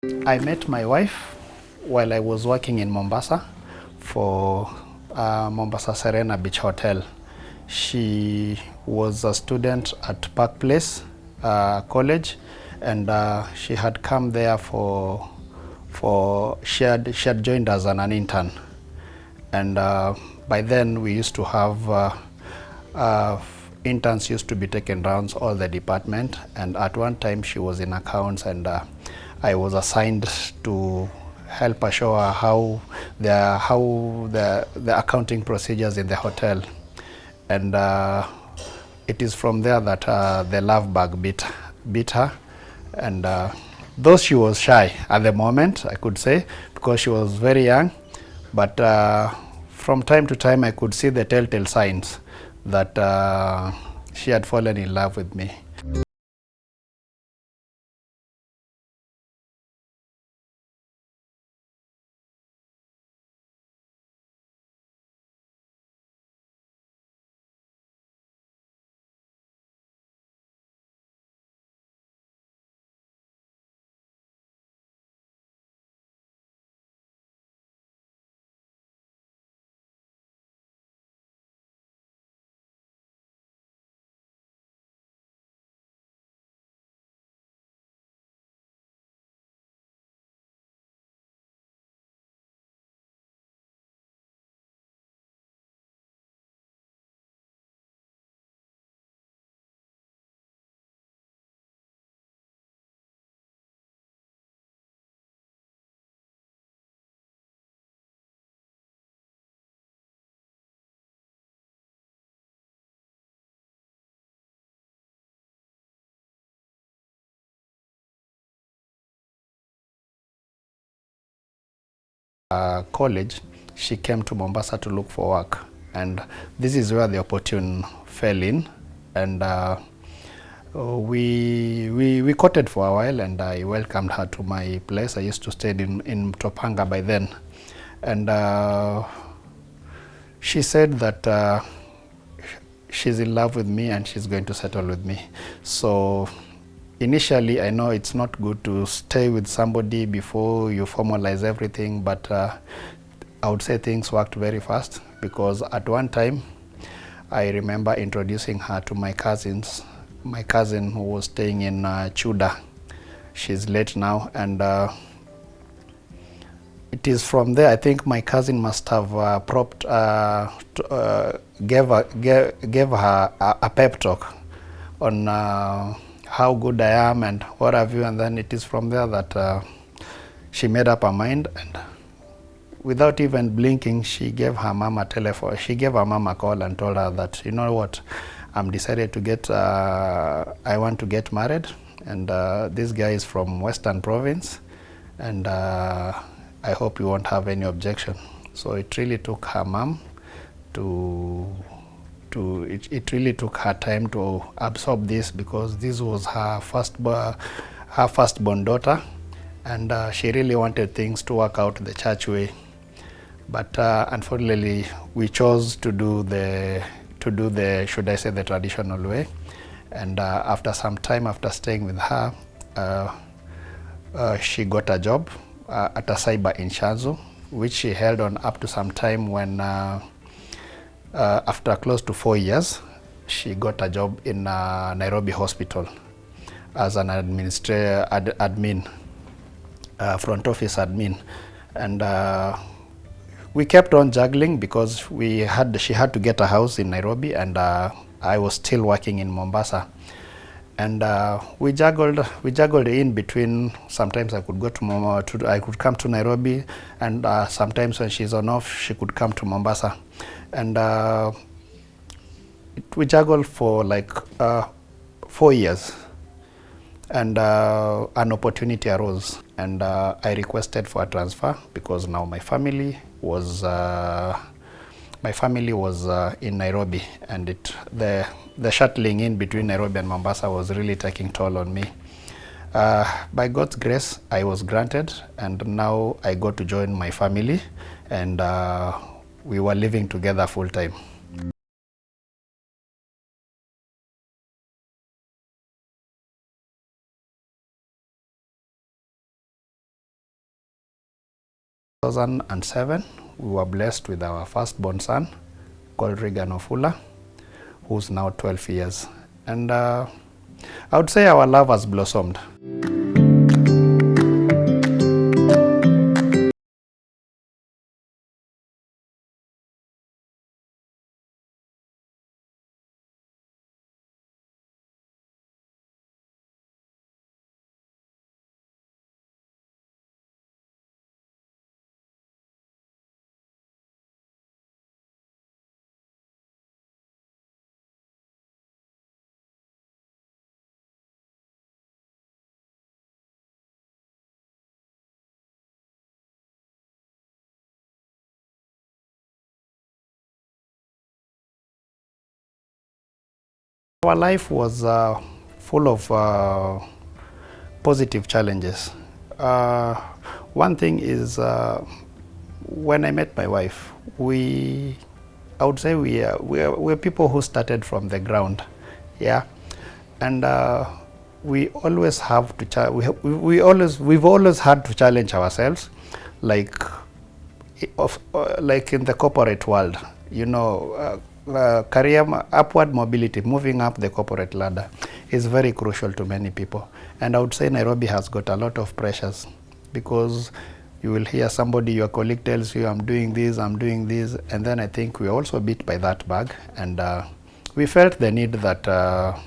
I met my wife while I was working in Mombasa for Mombasa Serena Beach Hotel. She was a student at Park Place College, and she had come there she had joined as an intern, and by then we used to have interns used to be taken rounds all the department, and at one time she was in accounts, and I was assigned to help her show her how the accounting procedures in the hotel, and it is from there that the love bug beat her, and though she was shy at the moment, I could say, because she was very young, but from time to time I could see the telltale signs that she had fallen in love with me. College, she came to Mombasa to look for work, and this is where the opportune fell in, and we courted for a while, and I welcomed her to my place. I used to stay in Topanga by then, and she said that she's in love with me and she's going to settle with me. So initially, I know it's not good to stay with somebody before you formalize everything, but I would say things worked very fast, because at one time I remember introducing her to my cousins. My cousin who was staying in Chuda, she's late now, and it is from there, I think my cousin must have gave her a pep talk on how good I am and what have you, and then it is from there that she made up her mind, and without even blinking, she gave her mom a telephone. She gave her mom a call and told her that, you know what, I'm decided to get, I want to get married, and this guy is from Western Province, and I hope you won't have any objection. So it really took her mom it really took her time to absorb this, because this was her firstborn daughter, and she really wanted things to work out the church way. But unfortunately, we chose to do the should I say, the traditional way. And after some time, after staying with her, she got a job at a cyber in Shanzu, which she held on up to some time when after close to 4 years, she got a job in Nairobi Hospital as an admin, front office admin, and we kept on juggling, because she had to get a house in Nairobi, and I was still working in Mombasa, and we juggled in between. Sometimes I could go to I could come to Nairobi, and sometimes when she's on off, she could come to Mombasa, and we juggled for like 4 years, and an opportunity arose, and I requested for a transfer, because now my family was in Nairobi, and the shuttling in between Nairobi and Mombasa was really taking toll on me. By God's grace, I was granted, and now I got to join my family, and we were living together full time. 2007, we were blessed with our firstborn son called Regan Ofula, who's now 12 years. And I would say our love has blossomed. Our life was full of positive challenges. One thing is, when I met my wife, I would say we're people who started from the ground, yeah, and we always have to we've always had to challenge ourselves, like like in the corporate world, you know. Career upward mobility, moving up the corporate ladder, is very crucial to many people. And I would say Nairobi has got a lot of pressures, because you will hear somebody, your colleague tells you, I'm doing this, and then I think we're also beat by that bag. And we felt the need that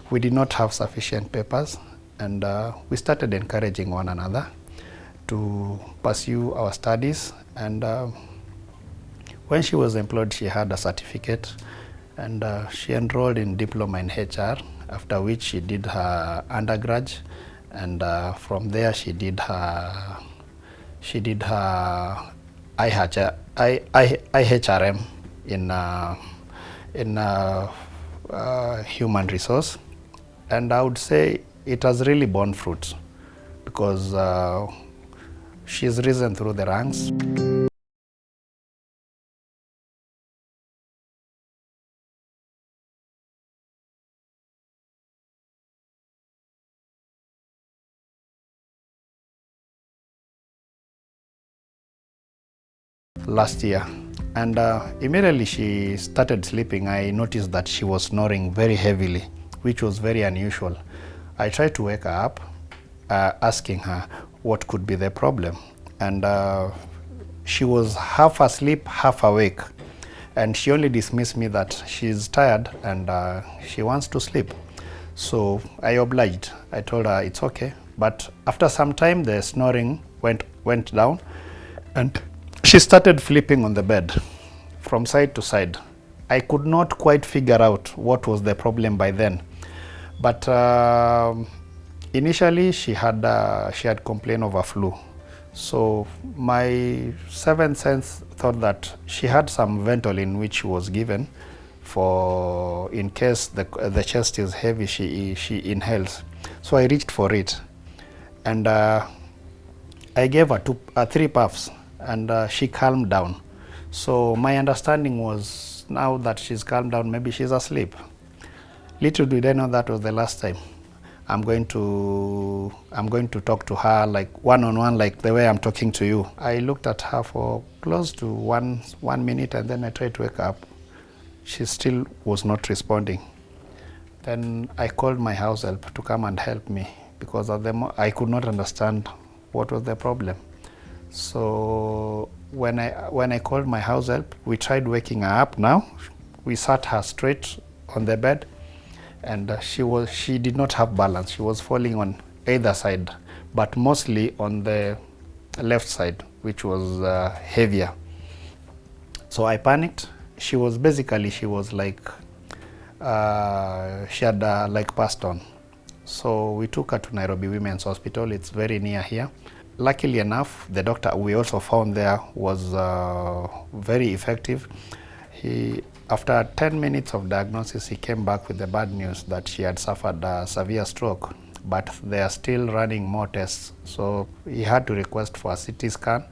we did not have sufficient papers, and we started encouraging one another to pursue our studies. And when she was employed, she had a certificate, and she enrolled in diploma in HR, after which she did her undergrad, and from there she did her IHRM in human resource. And I would say it has really borne fruit, because she's risen through the ranks. Last year, and immediately she started sleeping, I noticed that she was snoring very heavily, which was very unusual. I tried to wake her up, asking her what could be the problem, and she was half asleep, half awake, and she only dismissed me that she's tired and she wants to sleep. So I obliged. I told her it's okay, but after some time the snoring went down, and she started flipping on the bed from side to side. I could not quite figure out what was the problem by then, but initially she had complained of a flu. So my seventh sense thought that she had some Ventolin which she was given for in case the chest is heavy, she inhales. So I reached for it, and I gave her 3 puffs, and she calmed down. So my understanding was, now that she's calmed down, maybe she's asleep. Little did I know that was the last time. I'm going to talk to her like one-on-one, like the way I'm talking to you. I looked at her for close to one minute, and then I tried to wake her up. She still was not responding. Then I called my house help to come and help me, because of them I could not understand what was the problem. So when I called my house help, we tried waking her up. Now we sat her straight on the bed, and she did not have balance. She was falling on either side, but mostly on the left side, which was heavier. So I panicked. She was like she had like passed on. So we took her to Nairobi Women's Hospital. It's very near here. Luckily enough, the doctor we also found there was very effective. After 10 minutes of diagnosis, he came back with the bad news that she had suffered a severe stroke, but they are still running more tests. So he had to request for a CT scan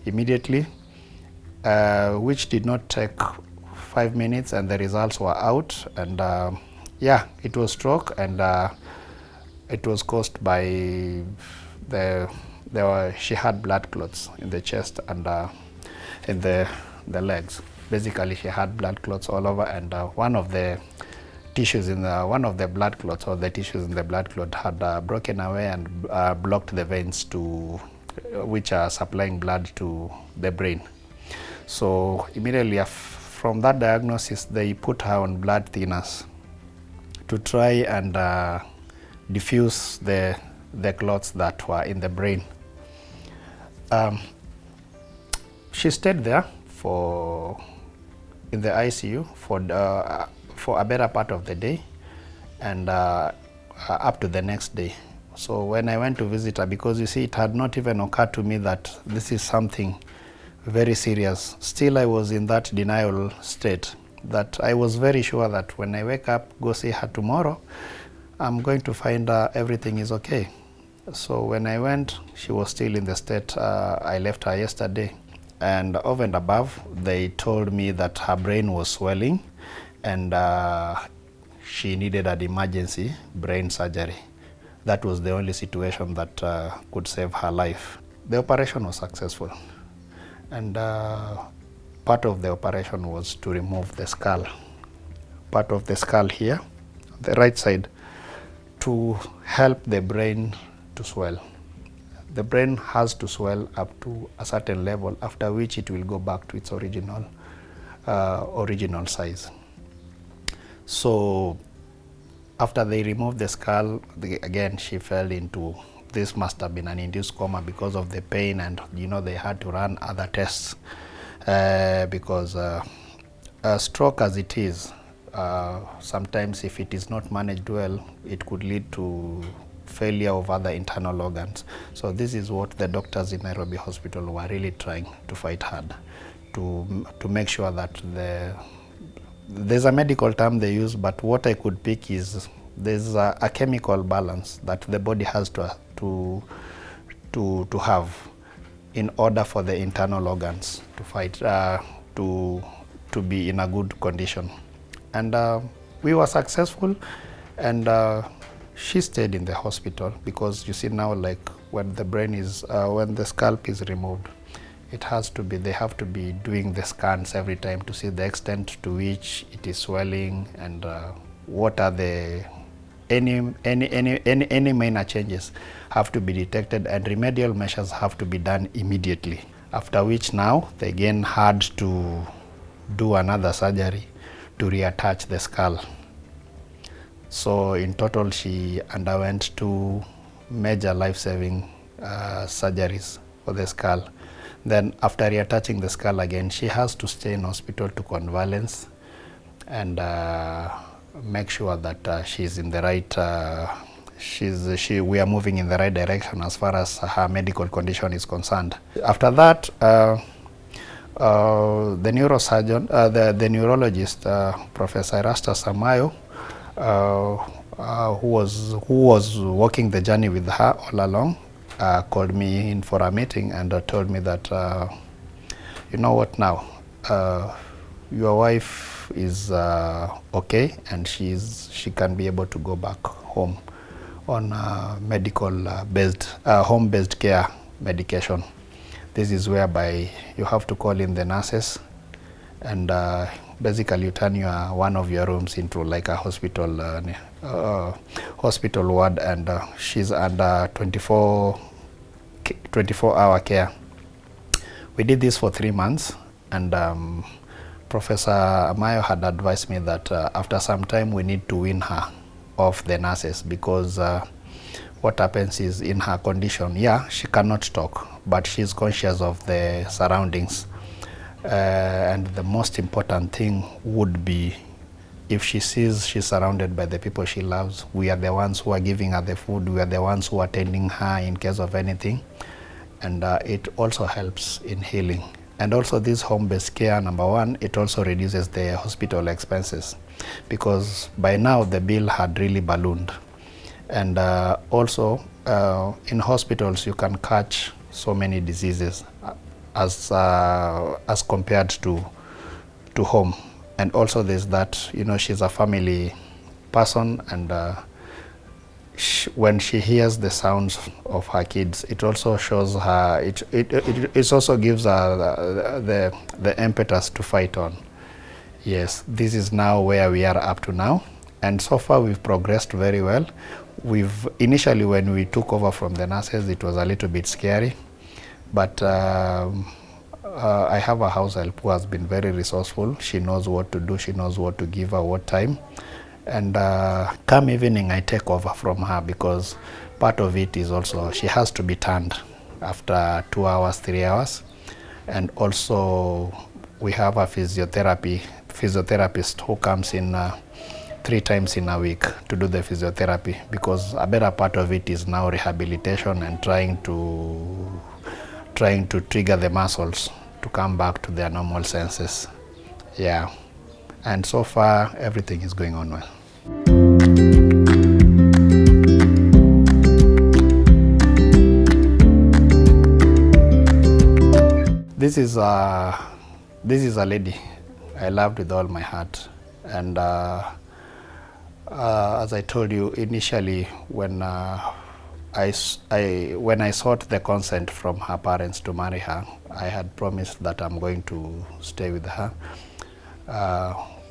immediately, which did not take 5 minutes, and the results were out. And yeah, it was stroke, and it was caused by the she had blood clots in the chest and in the legs. Basically, she had blood clots all over, and one of the tissues in one of the blood clots, or the tissues in the blood clot, had broken away and blocked the veins which are supplying blood to the brain. So immediately from that diagnosis, they put her on blood thinners to try and diffuse the clots that were in the brain. She stayed there in the ICU for a better part of the day, and up to the next day. So when I went to visit her, because you see, it had not even occurred to me that this is something very serious. Still, I was in that denial state, that I was very sure that when I wake up, go see her tomorrow, I'm going to find everything is okay. So when I went, she was still in the state I left her yesterday. And over and above, they told me that her brain was swelling and she needed an emergency brain surgery. That was the only situation that could save her life. The operation was successful, and part of the operation was to remove the skull. Part of the skull here, the right side, to help the brain to swell. The brain has to swell up to a certain level, after which it will go back to its original size. So after they removed the skull, again she fell into, this must have been an induced coma because of the pain, and they had to run other tests because a stroke as it is, sometimes if it is not managed well, it could lead to failure of other internal organs. So this is what the doctors in Nairobi Hospital were really trying to fight hard to make sure that there's a medical term they use, but what I could pick is there's a chemical balance that the body has to have in order for the internal organs to fight to be in a good condition. And we were successful, and she stayed in the hospital, because you see now, like when the brain is when the scalp is removed, it has to be, they have to be doing the scans every time to see the extent to which it is swelling, and what are the any minor changes have to be detected, and remedial measures have to be done immediately. After which now they again had to do another surgery to reattach the skull. So in total, she underwent 2 major life-saving surgeries for the skull. Then after reattaching the skull again, she has to stay in hospital to convalesce and make sure that she's in the right, we are moving in the right direction as far as her medical condition is concerned. After that, the neurosurgeon, the neurologist, Professor Erastus Amayo, who was walking the journey with her all along, called me in for a meeting and told me that, you know what now, your wife is okay, and she can be able to go back home on medical based home-based care medication. This is whereby you have to call in the nurses, and basically you turn one of your rooms into like a hospital hospital ward, and she's under 24-hour care. We did this for 3 months, and Professor Amayo had advised me that after some time we need to wean her off the nurses, because what happens is, in her condition, yeah, she cannot talk, but she's conscious of the surroundings. And the most important thing would be, if she sees she's surrounded by the people she loves, we are the ones who are giving her the food, we are the ones who are tending her in case of anything, and it also helps in healing. And also this home-based care, number one, it also reduces the hospital expenses, because by now the bill had really ballooned. And also in hospitals you can catch so many diseases as compared to home. And also there's that, she's a family person, and when she hears the sounds of her kids, it also shows her, it also gives her the impetus to fight on. Yes, this is now where we are up to now, and so far we've progressed very well. We've initially, when we took over from the nurses, it was a little bit scary, but I have a house help who has been very resourceful. She knows what to do, she knows what to give her, what time. And come evening, I take over from her, because part of it is also she has to be turned after 2 hours, 3 hours. And also we have a physiotherapist who comes in 3 times in a week to do the physiotherapy, because a better part of it is now rehabilitation and trying to trigger the muscles to come back to their normal senses. Yeah. And so far, everything is going on well. This is a lady I loved with all my heart. And as I told you initially, when I sought the consent from her parents to marry her, I had promised that I'm going to stay with her,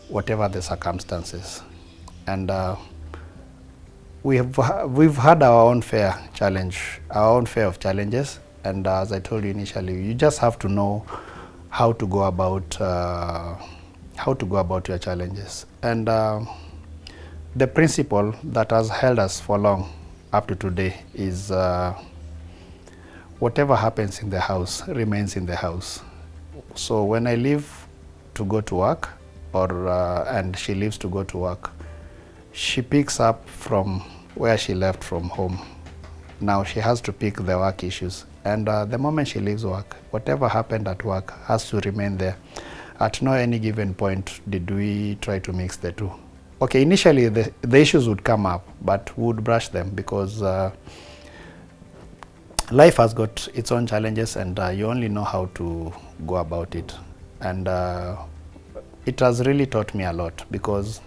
whatever the circumstances. And we've had our own fair of challenges. And as I told you initially, you just have to know how to go about your challenges. And the principle that has held us for long up to today is whatever happens in the house remains in the house. So when I leave to go to work, and she leaves to go to work, she picks up from where she left from home. Now she has to pick the work issues, and the moment she leaves work, whatever happened at work has to remain there. At no any given point did we try to mix the two. Okay, initially the issues would come up, but we would brush them, because life has got its own challenges, and you only know how to go about it. And it has really taught me a lot, because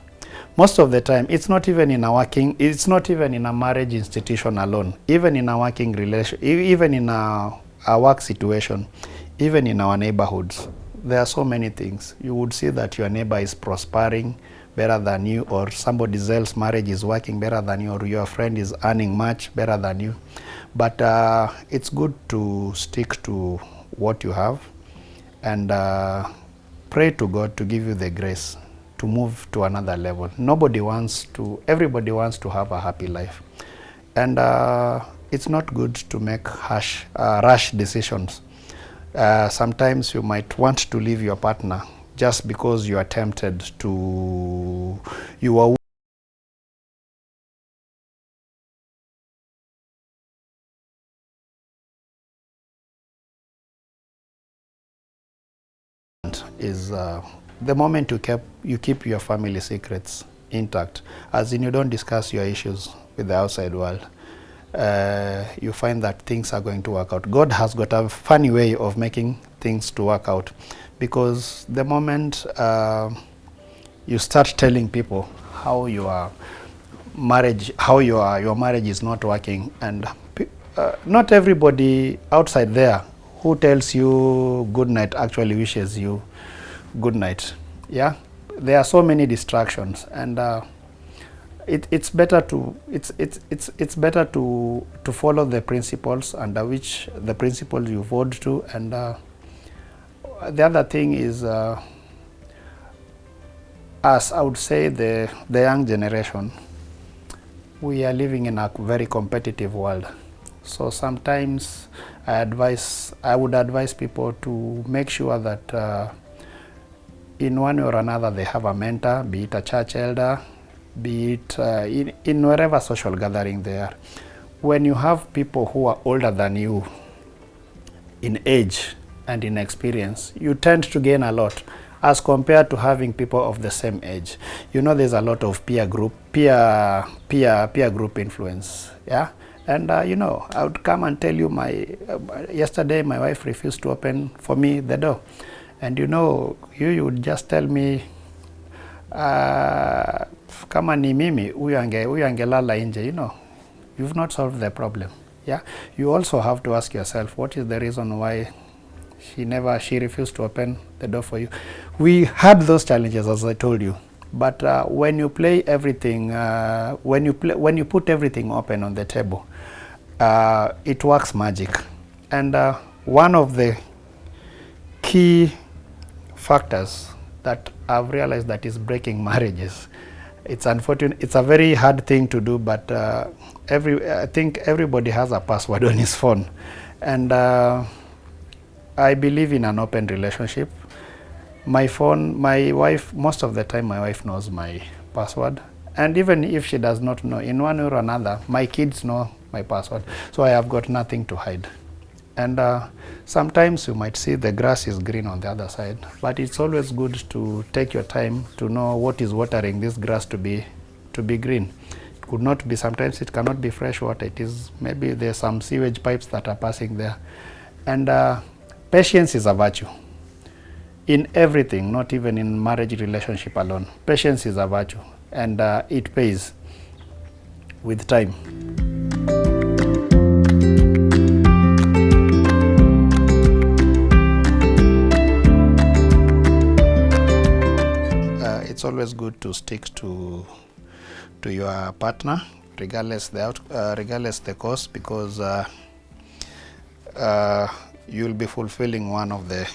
most of the time it's not even in a marriage institution alone, even in a working relation, even in a work situation, even in our neighborhoods. There are so many things. You would see that your neighbor is prospering better than you, or somebody else's marriage is working better than you, or your friend is earning much better than you. But it's good to stick to what you have, and pray to God to give you the grace to move to another level. Everybody wants to have a happy life. And it's not good to make rash decisions. Sometimes you might want to leave your partner just because you are tempted to, you are is the moment you keep your family secrets intact, as in you don't discuss your issues with the outside world, you find that things are going to work out. God has got a funny way of making things to work out, because the moment you start telling people how your marriage is not working, and not everybody outside there who tells you good night actually wishes you good night. Yeah, there are so many distractions, and it's better to follow the principles under which the principles you hold to. And the other thing is, as I would say, the young generation, we are living in a very competitive world. So sometimes I would advise people to make sure that in one way or another they have a mentor, be it a church elder, be it in wherever social gathering they are. When you have people who are older than you in age and in experience, you tend to gain a lot as compared to having people of the same age. You know, there's a lot of peer group influence. Yeah. And you know, I would come and tell you, yesterday my wife refused to open for me the door. And you know, you would just tell me, kama ni mimi, huyu angelala nje, you know. you've not solved the problem. Yeah, you also have to ask yourself, what is the reason why she refused to open the door for you? We had those challenges, as I told you, but when you play everything, when you put everything open on the table, it works magic. And one of the key factors that I've realized that is breaking marriages, it's unfortunate, it's a very hard thing to do, but I think everybody has a password on his phone, and I believe in an open relationship. My wife, most of the time my wife knows my password, and even if she does not know, in one way or another, my kids know my password, so I have got nothing to hide. And sometimes you might see the grass is green on the other side, but it's always good to take your time to know what is watering this grass to be green. It could not be, sometimes it cannot be fresh water, it is, maybe there's some sewage pipes that are passing there. And patience is a virtue in everything, not even in marriage relationship alone. Patience is a virtue, and it pays with time. It's always good to stick to your partner, regardless the cost, because you'll be fulfilling one of the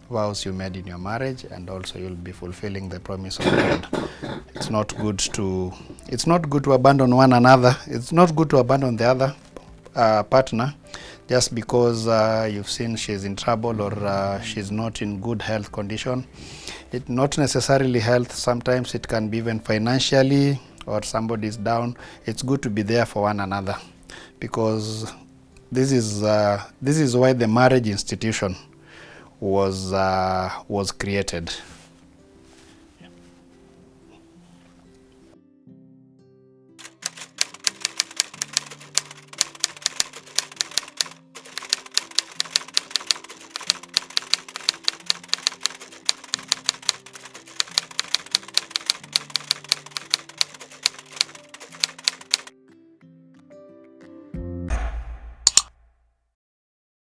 vows you made in your marriage, and also you'll be fulfilling the promise of God. It's not good to abandon one another. It's not good to abandon the other partner just because you've seen she's in trouble or she's not in good health condition. It's not necessarily health. Sometimes it can be even financially, or somebody's down. It's good to be there for one another, because this is why the marriage institution was created.